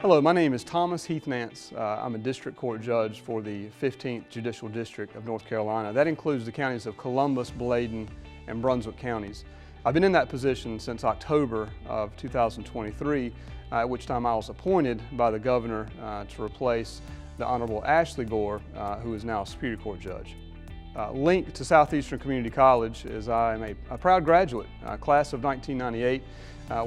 Hello, my name is Thomas Heath Nance. I'm a district court judge for the 15th Judicial District of North Carolina. That includes the counties of Columbus, Bladen, and Brunswick counties. I've been in that position since October of 2023, at which time I was appointed by the governor to replace the Honorable Ashley Gore, who is now a Superior Court judge. Linked to Southeastern Community College is I am a proud graduate, class of 1998,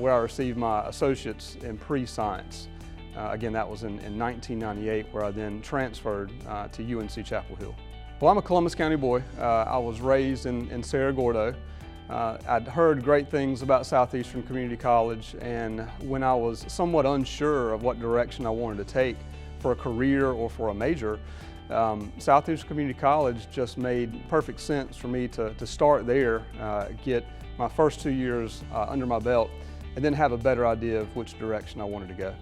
where I received my associates in pre-science. Again, that was in 1998, where I then transferred to UNC Chapel Hill. Well, I'm a Columbus County boy. I was raised in Cerro Gordo. I'd heard great things about Southeastern Community College, and when I was somewhat unsure of what direction I wanted to take for a career or for a major, Southeastern Community College just made perfect sense for me to start there, get my first 2 years under my belt, and then have a better idea of which direction I wanted to go.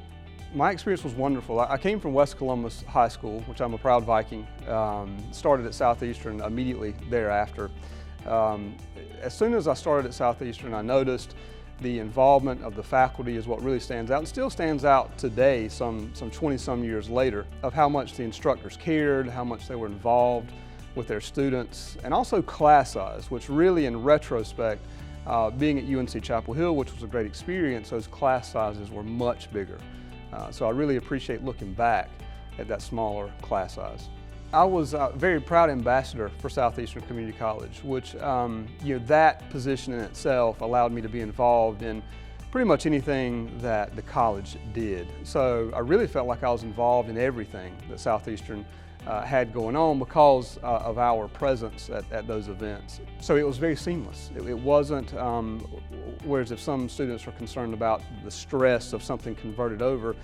My experience was wonderful. I came from West Columbus High School, which I'm a proud Viking. Started at Southeastern immediately thereafter. As soon as I started at Southeastern, I noticed the involvement of the faculty is what really stands out, and still stands out today, some 20-some years later, of how much the instructors cared, how much they were involved with their students, and also class size, which really, in retrospect, being at UNC Chapel Hill, which was a great experience, those class sizes were much bigger. So I really appreciate looking back at that smaller class size. I was a very proud ambassador for Southeastern Community College, which that position in itself allowed me to be involved in pretty much anything that the college did. So I really felt like I was involved in everything that Southeastern had going on because of our presence at those events. So it was very seamless. It wasn't, whereas if some students are concerned about the stress of something converted over,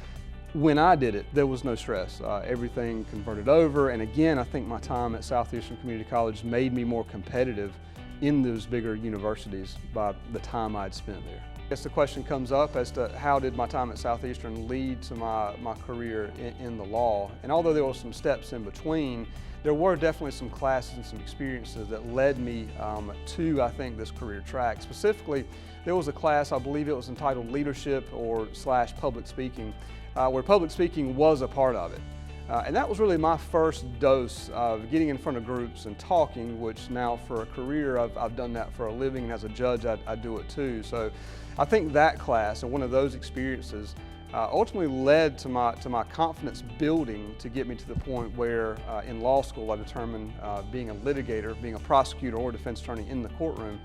when I did it, there was no stress. Everything converted over, and again, I think my time at Southeastern Community College made me more competitive in those bigger universities by the time I'd spent there. I guess the question comes up as to how did my time at Southeastern lead to my career in the law. And although there were some steps in between, there were definitely some classes and some experiences that led me to, I think, this career track. Specifically, there was a class, I believe it was entitled Leadership or / Public Speaking, where public speaking was a part of it. And that was really my first dose of getting in front of groups and talking, which now for a career, I've done that for a living, and as a judge, I do it too. So I think that class and one of those experiences ultimately led to my confidence building to get me to the point where in law school I determined being a litigator, being a prosecutor or defense attorney in the courtroom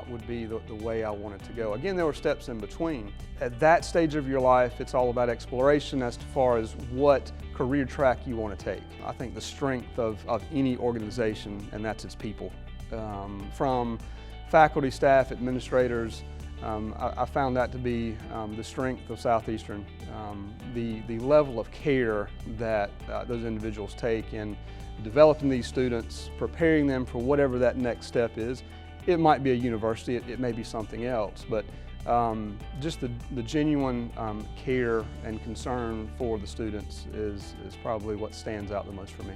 would be the way I wanted to go. Again, there were steps in between. At that stage of your life, it's all about exploration as far as what career track you want to take. I think the strength of any organization, and that's its people. From faculty, staff, administrators, I found that to be the strength of Southeastern. The level of care that those individuals take in developing these students, preparing them for whatever that next step is. It might be a university, it may be something else, but just the genuine care and concern for the students is probably what stands out the most for me.